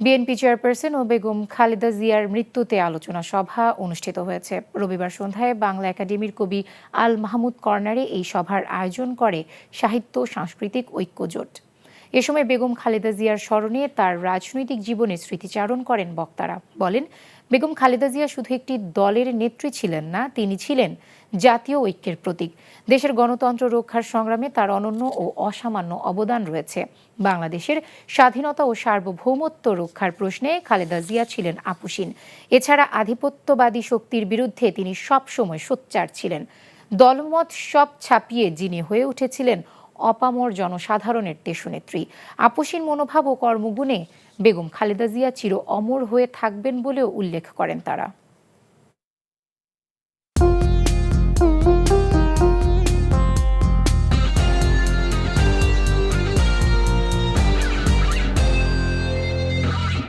BNP chairperson ও বেগম খালেদা জিয়ার মৃত্যুতে আলোচনা সভা অনুষ্ঠিত হয়েছে। রবিবার সন্ধ্যায় বাংলা একাডেমির কবি আল মাহমুদ কর্নারে এই সভার আয়োজন করে সাহিত্য সাংস্কৃতিক ঐক্য জোট। এ সময় বেগম খালেদা জিয়ার স্মরণে তার রাজনৈতিক জীবনের স্মৃতিচারণ করেন বক্তারা। বলেন, বেগম খালেদা জিয়া শুধু একটি দলের নেত্রী ছিলেন না, তিনি ছিলেন জাতীয় ঐক্যের প্রতীক। দেশের গণতন্ত্র রক্ষার সংগ্রামে তার অনন্য ও অসামান্য অবদান রয়েছে। বাংলাদেশের স্বাধীনতা ও সার্বভৌমত্ব রক্ষার প্রশ্নে খালেদা জিয়া ছিলেন আপোষহীন। এছাড়া আধিপত্যবাদী শক্তির বিরুদ্ধে তিনি সবসময় সোচ্চার ছিলেন। দলমত সব ছাপিয়ে যিনি হয়ে উঠেছিলেন অপামর জনসাধারণের দেশনেত্রী। আপোষহীন মনোভাব ও কর্মগুণে বেগম খালেদা জিয়া চির অমর হয়ে থাকবেন বলেও উল্লেখ করেন তারা।